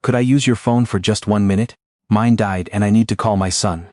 Could I use your phone for just 1 minute? Mine died and I need to call my son.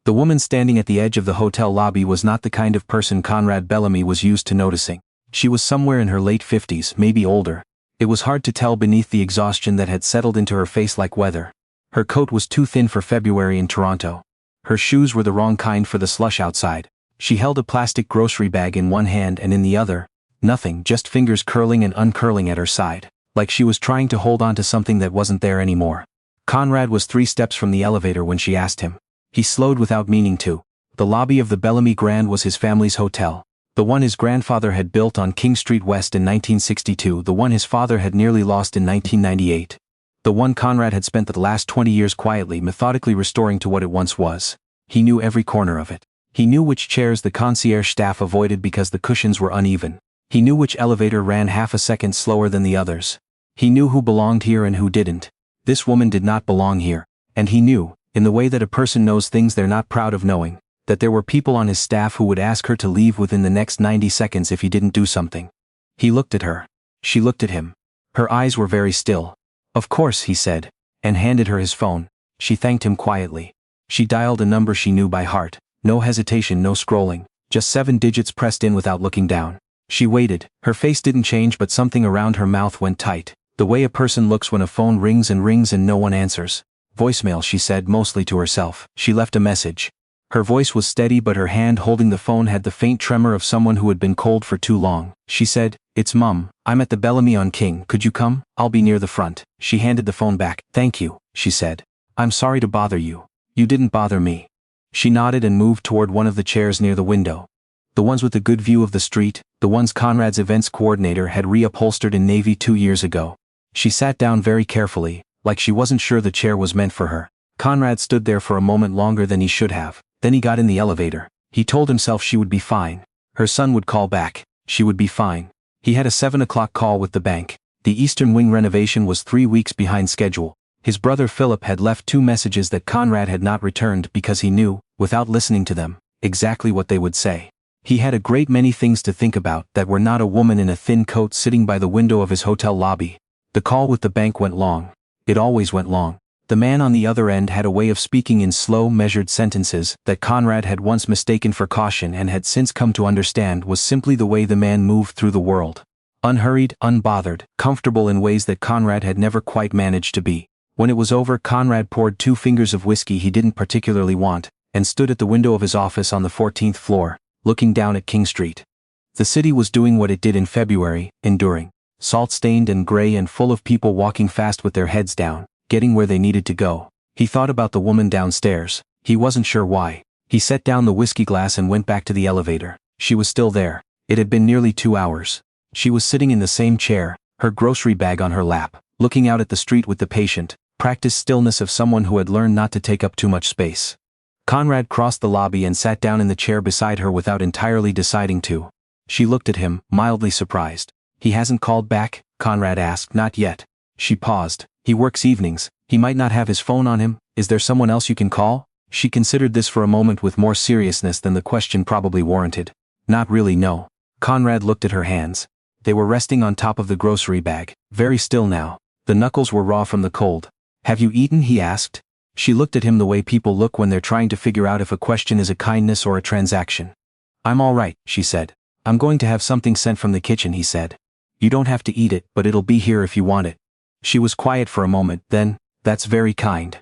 The woman standing at the edge of the hotel lobby was not the kind of person Conrad Bellamy was used to noticing. She was somewhere in her late 50s, maybe older. It was hard to tell beneath the exhaustion that had settled into her face like weather. Her coat was too thin for February in Toronto. Her shoes were the wrong kind for the slush outside. She held a plastic grocery bag in one hand and in the other, nothing, just fingers curling and uncurling at her side, like she was trying to hold on to something that wasn't there anymore. Conrad was 3 steps from the elevator when she asked him. He slowed without meaning to. The lobby of the Bellamy Grand was his family's hotel. The one his grandfather had built on King Street West in 1962, the one his father had nearly lost in 1998. The one Conrad had spent the last 20 years quietly, methodically restoring to what it once was. He knew every corner of it. He knew which chairs the concierge staff avoided because the cushions were uneven. He knew which elevator ran half a second slower than the others. He knew who belonged here and who didn't. This woman did not belong here. And he knew, in the way that a person knows things they're not proud of knowing, that there were people on his staff who would ask her to leave within the next 90 seconds if he didn't do something. He looked at her. She looked at him. Her eyes were very still. "Of course," he said, and handed her his phone. She thanked him quietly. She dialed a number she knew by heart. No hesitation, no scrolling, just 7 digits pressed in without looking down. She waited. Her face didn't change, but something around her mouth went tight. The way a person looks when a phone rings and no one answers. "Voicemail," she said, mostly to herself. She left a message. Her voice was steady, but her hand holding the phone had the faint tremor of someone who had been cold for too long. She said, "It's Mum. I'm at the Bellamy on King. Could you come? I'll be near the front." She handed the phone back. "Thank you," she said. "I'm sorry to bother you." "You didn't bother me." She nodded and moved toward one of the chairs near the window. The ones with the good view of the street, the ones Conrad's events coordinator had reupholstered in navy 2 years ago. She sat down very carefully, like she wasn't sure the chair was meant for her. Conrad stood there for a moment longer than he should have. Then he got in the elevator. He told himself she would be fine. Her son would call back. She would be fine. He had a 7 o'clock call with the bank. The Eastern Wing renovation was 3 weeks behind schedule. His brother Philip had left 2 messages that Conrad had not returned because he knew, without listening to them, exactly what they would say. He had a great many things to think about that were not a woman in a thin coat sitting by the window of his hotel lobby. The call with the bank went long. It always went long. The man on the other end had a way of speaking in slow, measured sentences that Conrad had once mistaken for caution and had since come to understand was simply the way the man moved through the world. Unhurried, unbothered, comfortable in ways that Conrad had never quite managed to be. When it was over, Conrad poured 2 fingers of whiskey he didn't particularly want, and stood at the window of his office on the 14th floor, looking down at King Street. The city was doing what it did in February, enduring. Salt-stained and gray and full of people walking fast with their heads down, getting where they needed to go. He thought about the woman downstairs. He wasn't sure why. He set down the whiskey glass and went back to the elevator. She was still there. It had been nearly 2 hours. She was sitting in the same chair, her grocery bag on her lap, looking out at the street with the patient, practiced stillness of someone who had learned not to take up too much space. Conrad crossed the lobby and sat down in the chair beside her without entirely deciding to. She looked at him, mildly surprised. "He hasn't called back?" Conrad asked. "Not yet." She paused. "He works evenings. He might not have his phone on him. Is there someone else you can call?" She considered this for a moment with more seriousness than the question probably warranted. "Not really, no." Conrad looked at her hands. They were resting on top of the grocery bag, very still now. The knuckles were raw from the cold. "Have you eaten?" he asked. She looked at him the way people look when they're trying to figure out if a question is a kindness or a transaction. "I'm all right," she said. "I'm going to have something sent from the kitchen," he said. "You don't have to eat it, but it'll be here if you want it." She was quiet for a moment, then, "That's very kind."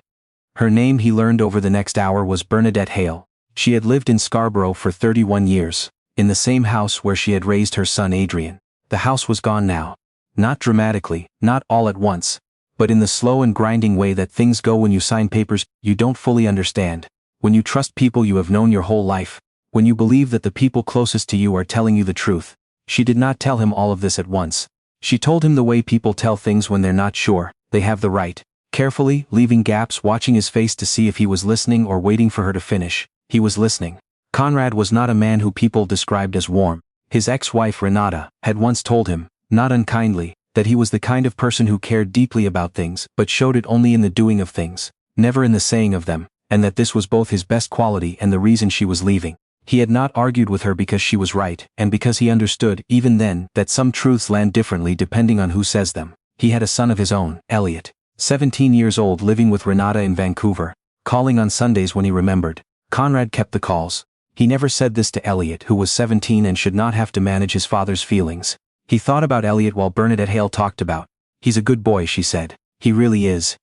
Her name, he learned over the next hour, was Bernadette Hale. She had lived in Scarborough for 31 years, in the same house where she had raised her son Adrian. The house was gone now. Not dramatically, not all at once, but in the slow and grinding way that things go when you sign papers you don't fully understand, when you trust people you have known your whole life, when you believe that the people closest to you are telling you the truth. She did not tell him all of this at once. She told him the way people tell things when they're not sure they have the right. Carefully, leaving gaps, watching his face to see if he was listening or waiting for her to finish. He was listening. Conrad was not a man who people described as warm. His ex-wife Renata had once told him, not unkindly, that he was the kind of person who cared deeply about things but showed it only in the doing of things, never in the saying of them, and that this was both his best quality and the reason she was leaving. He had not argued with her because she was right, and because he understood, even then, that some truths land differently depending on who says them. He had a son of his own, Elliot. 17 years old, living with Renata in Vancouver, calling on Sundays when he remembered. Conrad kept the calls. He never said this to Elliot, who was 17 and should not have to manage his father's feelings. He thought about Elliot while Bernadette Hale talked about. He's a good boy, she said. He really is.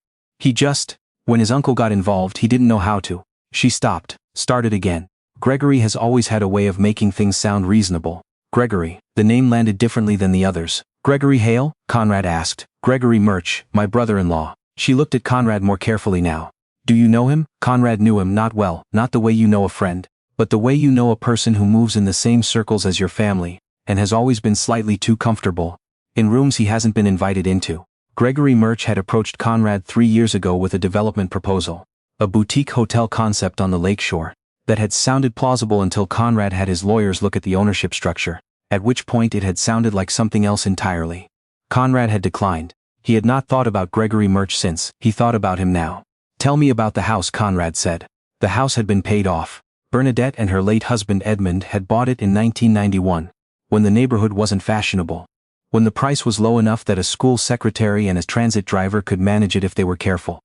When his uncle got involved, he didn't know how to. She stopped, started again. Gregory has always had a way of making things sound reasonable. Gregory, the name landed differently than the others. Gregory Hale? Conrad asked. Gregory Murch, my brother-in-law. She looked at Conrad more carefully now. Do you know him? Conrad knew him not well, not the way you know a friend, but the way you know a person who moves in the same circles as your family, and has always been slightly too comfortable in rooms he hasn't been invited into. Gregory Murch had approached Conrad 3 years ago with a development proposal, a boutique hotel concept on the lakeshore, that had sounded plausible until Conrad had his lawyers look at the ownership structure, at which point it had sounded like something else entirely. Conrad had declined. He had not thought about Gregory Murch since. He thought about him now. Tell me about the house, Conrad said. The house had been paid off. Bernadette and her late husband Edmund had bought it in 1991, when the neighborhood wasn't fashionable, when the price was low enough that a school secretary and a transit driver could manage it if they were careful.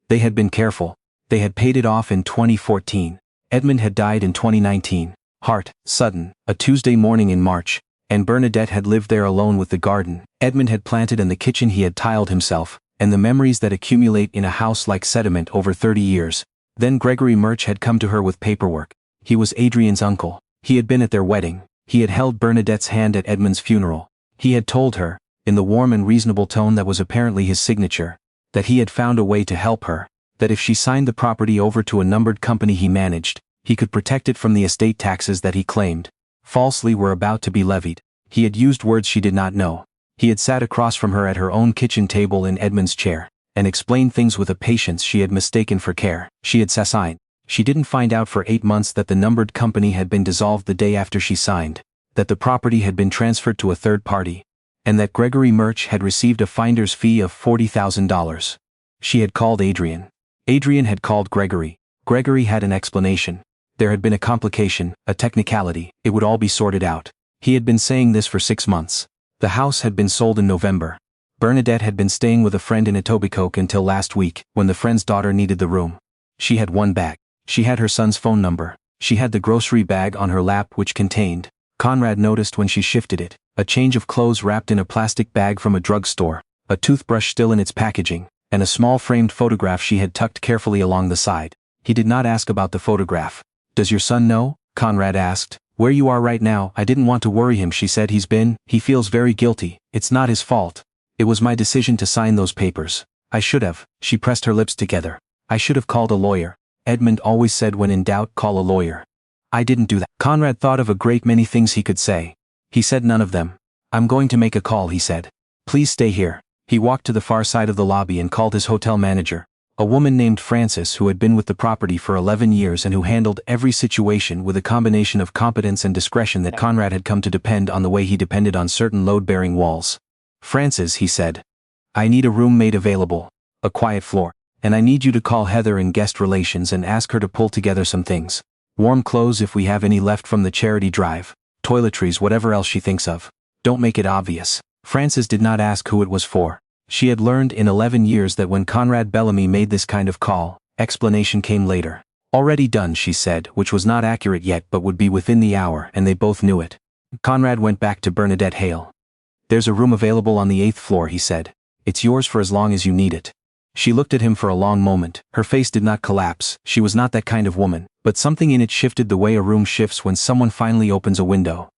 They had been careful. They had paid it off in 2014. Edmund had died in 2019. Sudden, a Tuesday morning in March, and Bernadette had lived there alone with the garden Edmund had planted and the kitchen he had tiled himself, and the memories that accumulate in a house like sediment over 30 years. Then Gregory Murch had come to her with paperwork. He was Adrian's uncle. He had been at their wedding. He had held Bernadette's hand at Edmund's funeral. He had told her, in the warm and reasonable tone that was apparently his signature, that he had found a way to help her, that if she signed the property over to a numbered company he managed, he could protect it from the estate taxes that he claimed falsely were about to be levied. He had used words she did not know. He had sat across from her at her own kitchen table in Edmund's chair, and explained things with a patience she had mistaken for care. She had signed. She didn't find out for 8 months that the numbered company had been dissolved the day after she signed, that the property had been transferred to a third party, and that Gregory Murch had received a finder's fee of $40,000. She had called Adrian. Adrian had called Gregory. Gregory had an explanation. There had been a complication, a technicality. It would all be sorted out. He had been saying this for 6 months. The house had been sold in November. Bernadette had been staying with a friend in Etobicoke until last week, when the friend's daughter needed the room. She had one bag. She had her son's phone number. She had the grocery bag on her lap which contained, Conrad noticed when she shifted it, a change of clothes wrapped in a plastic bag from a drugstore, a toothbrush still in its packaging, and a small framed photograph she had tucked carefully along the side. He did not ask about the photograph. Does your son know? Conrad asked. Where you are right now? I didn't want to worry him, she said. He feels very guilty. It's not his fault. It was my decision to sign those papers. I should have. She pressed her lips together. I should have called a lawyer. Edmund always said when in doubt call a lawyer. I didn't do that. Conrad thought of a great many things he could say. He said none of them. I'm going to make a call, he said. Please stay here. He walked to the far side of the lobby and called his hotel manager, a woman named Frances who had been with the property for 11 years and who handled every situation with a combination of competence and discretion that Conrad had come to depend on the way he depended on certain load-bearing walls. Frances, he said. I need a room made available, a quiet floor, and I need you to call Heather in guest relations and ask her to pull together some things. Warm clothes if we have any left from the charity drive, toiletries, whatever else she thinks of. Don't make it obvious. Frances did not ask who it was for. She had learned in 11 years that when Conrad Bellamy made this kind of call, explanation came later. Already done, she said, which was not accurate yet but would be within the hour, and they both knew it. Conrad went back to Bernadette Hale. There's a room available on the 8th floor, he said. It's yours for as long as you need it. She looked at him for a long moment. Her face did not collapse. She was not that kind of woman, but something in it shifted the way a room shifts when someone finally opens a window.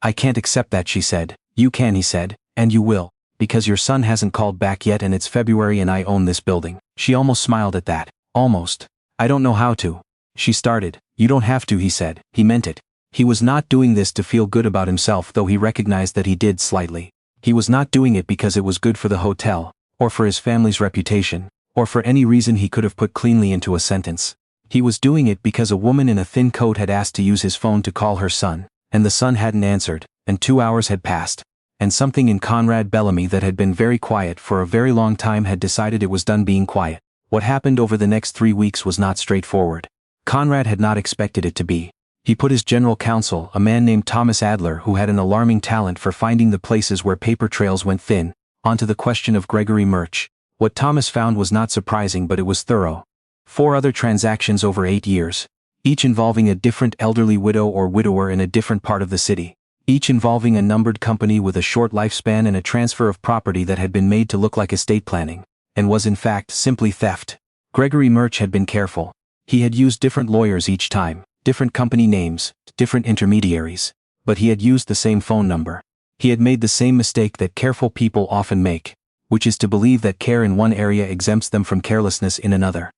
I can't accept that, she said. You can, he said, and you will, because your son hasn't called back yet and it's February and I own this building. She almost smiled at that. Almost. I don't know how to. She started. You don't have to, he said. He meant it. He was not doing this to feel good about himself, though he recognized that he did slightly. He was not doing it because it was good for the hotel, or for his family's reputation, or for any reason he could have put cleanly into a sentence. He was doing it because a woman in a thin coat had asked to use his phone to call her son, and the son hadn't answered, and 2 hours had passed, and something in Conrad Bellamy that had been very quiet for a very long time had decided it was done being quiet. What happened over the next 3 weeks was not straightforward. Conrad had not expected it to be. He put his general counsel, a man named Thomas Adler who had an alarming talent for finding the places where paper trails went thin, onto the question of Gregory Murch, What Thomas found was not surprising, but it was thorough. 4 other transactions over 8 years, each involving a different elderly widow or widower in a different part of the city, each involving a numbered company with a short lifespan and a transfer of property that had been made to look like estate planning, and was in fact simply theft. Gregory Murch had been careful. He had used different lawyers each time, different company names, different intermediaries, but he had used the same phone number. He had made the same mistake that careful people often make, which is to believe that care in one area exempts them from carelessness in another.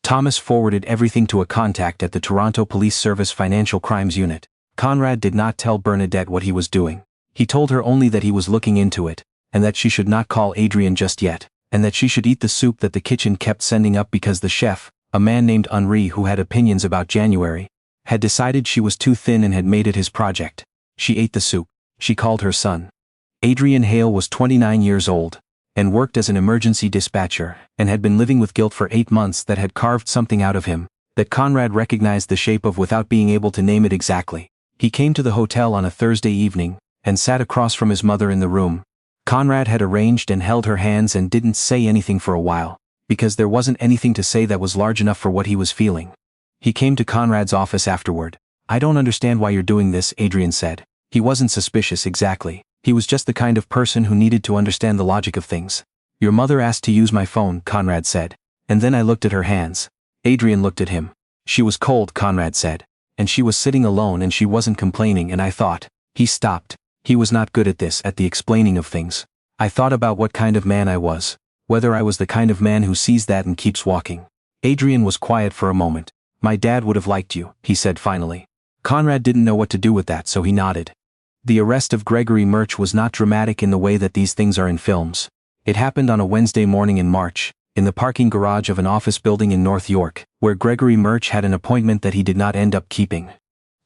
Thomas forwarded everything to a contact at the Toronto Police Service Financial Crimes Unit. Conrad did not tell Bernadette what he was doing. He told her only that he was looking into it, and that she should not call Adrian just yet, and that she should eat the soup that the kitchen kept sending up because the chef, a man named Henri who had opinions about January, had decided she was too thin and had made it his project. She ate the soup. She called her son. Adrian Hale was 29 years old, and worked as an emergency dispatcher, and had been living with guilt for 8 months that had carved something out of him, that Conrad recognized the shape of without being able to name it exactly. He came to the hotel on a Thursday evening, and sat across from his mother in the room. Conrad had arranged and held her hands and didn't say anything for a while, because there wasn't anything to say that was large enough for what he was feeling. He came to Conrad's office afterward. "I don't understand why you're doing this," Adrian said. He wasn't suspicious exactly. He was just the kind of person who needed to understand the logic of things. "Your mother asked to use my phone," Conrad said. "And then I looked at her hands." Adrian looked at him. "She was cold," Conrad said. "And she was sitting alone and she wasn't complaining, and I thought." He stopped. He was not good at this, at the explaining of things. "I thought about what kind of man I was. Whether I was the kind of man who sees that and keeps walking." Adrian was quiet for a moment. "My dad would have liked you," he said finally. Conrad didn't know what to do with that, so he nodded. The arrest of Gregory Murch was not dramatic in the way that these things are in films. It happened on a Wednesday morning in March, in the parking garage of an office building in North York, where Gregory Murch had an appointment that he did not end up keeping.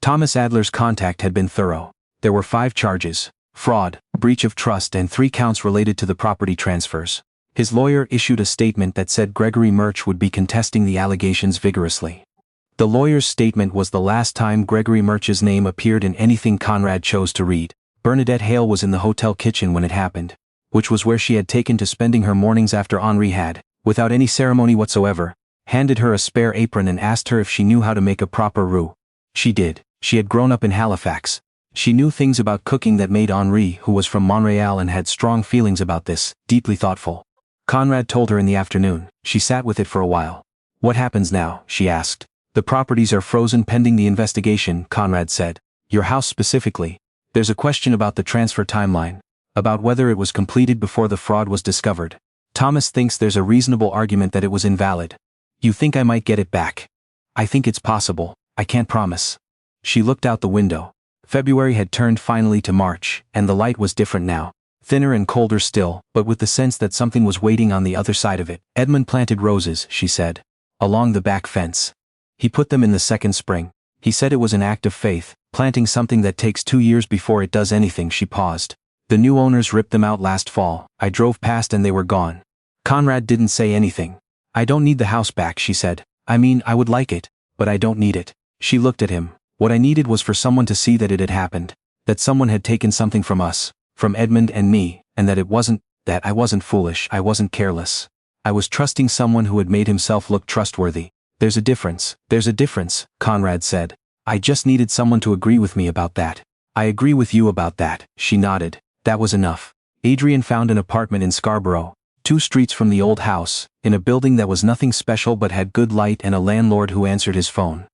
Thomas Adler's contact had been thorough. There were 5 charges: fraud, breach of trust, and 3 counts related to the property transfers. His lawyer issued a statement that said Gregory Murch would be contesting the allegations vigorously. The lawyer's statement was the last time Gregory Murch's name appeared in anything Conrad chose to read. Bernadette Hale was in the hotel kitchen when it happened, which was where she had taken to spending her mornings after Henri had, without any ceremony whatsoever, handed her a spare apron and asked her if she knew how to make a proper roux. She did. She had grown up in Halifax. She knew things about cooking that made Henri, who was from Montreal and had strong feelings about this, deeply thoughtful. Conrad told her in the afternoon. She sat with it for a while. "What happens now?" she asked. "The properties are frozen pending the investigation," Conrad said. "Your house specifically. There's a question about the transfer timeline, about whether it was completed before the fraud was discovered. Thomas thinks there's a reasonable argument that it was invalid. You think I might get it back?" "I think it's possible. I can't promise." She looked out the window. February had turned finally to March, and the light was different now. Thinner and colder still, but with the sense that something was waiting on the other side of it. "Edmund planted roses," she said, "along the back fence. He put them in the second spring. He said it was an act of faith, planting something that takes 2 years before it does anything." She paused. "The new owners ripped them out last fall. I drove past and they were gone." Conrad didn't say anything. "I don't need the house back," she said. "I mean, I would like it, but I don't need it." She looked at him. "What I needed was for someone to see that it had happened, that someone had taken something from us, from Edmund and me, and that I wasn't foolish, I wasn't careless. I was trusting someone who had made himself look trustworthy. There's a difference, Conrad said. "I just needed someone to agree with me about that." "I agree with you about that," she nodded. That was enough. Adrian found an apartment in Scarborough, 2 streets from the old house, in a building that was nothing special but had good light and a landlord who answered his phone.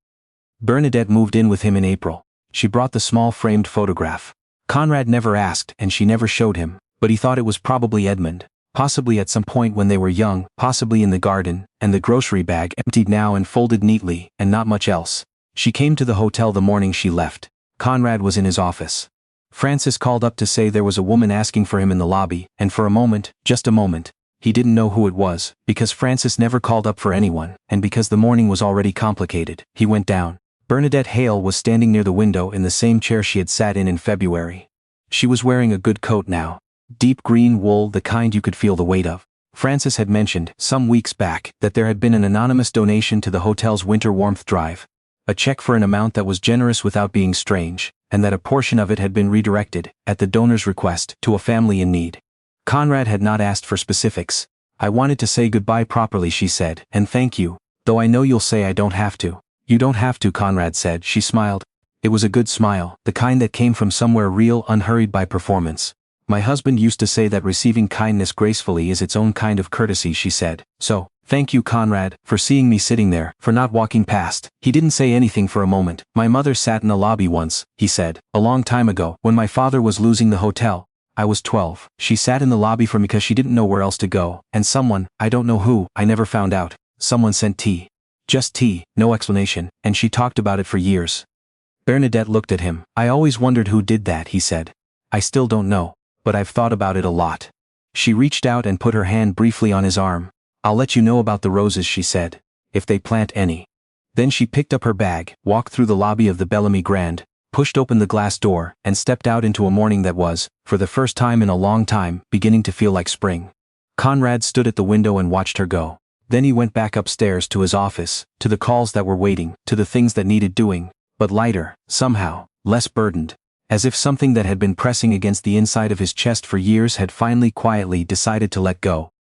Bernadette moved in with him in April. She brought the small framed photograph. Conrad never asked and she never showed him, but he thought it was probably Edmund. Possibly at some point when they were young, possibly in the garden, and the grocery bag emptied now and folded neatly, and not much else. She came to the hotel the morning she left. Conrad was in his office. Francis called up to say there was a woman asking for him in the lobby, and for a moment, just a moment, he didn't know who it was, because Francis never called up for anyone, and because the morning was already complicated. He went down. Bernadette Hale was standing near the window in the same chair she had sat in February. She was wearing a good coat now. Deep green wool, the kind you could feel the weight of. Francis had mentioned, some weeks back, that there had been an anonymous donation to the hotel's winter warmth drive. A check for an amount that was generous without being strange, and that a portion of it had been redirected, at the donor's request, to a family in need. Conrad had not asked for specifics. I wanted to say goodbye properly, she said, and thank you, though I know you'll say I don't have to. You don't have to, Conrad said. She smiled. It was a good smile, the kind that came from somewhere real, unhurried by performance. My husband used to say that receiving kindness gracefully is its own kind of courtesy, she said. So, thank you, Conrad, for seeing me sitting there, for not walking past. He didn't say anything for a moment. My mother sat in the lobby once, he said, a long time ago, when my father was losing the hotel. I was 12. She sat in the lobby for me because she didn't know where else to go, and someone, I don't know who, I never found out, someone sent tea. Just tea, no explanation, and she talked about it for years. Bernadette looked at him. I always wondered who did that, he said. I still don't know, but I've thought about it a lot. She reached out and put her hand briefly on his arm. I'll let you know about the roses, she said, if they plant any. Then she picked up her bag, walked through the lobby of the Bellamy Grand, pushed open the glass door, and stepped out into a morning that was, for the first time in a long time, beginning to feel like spring. Conrad stood at the window and watched her go. Then he went back upstairs to his office, to the calls that were waiting, to the things that needed doing, but lighter, somehow, less burdened, as if something that had been pressing against the inside of his chest for years had finally quietly decided to let go.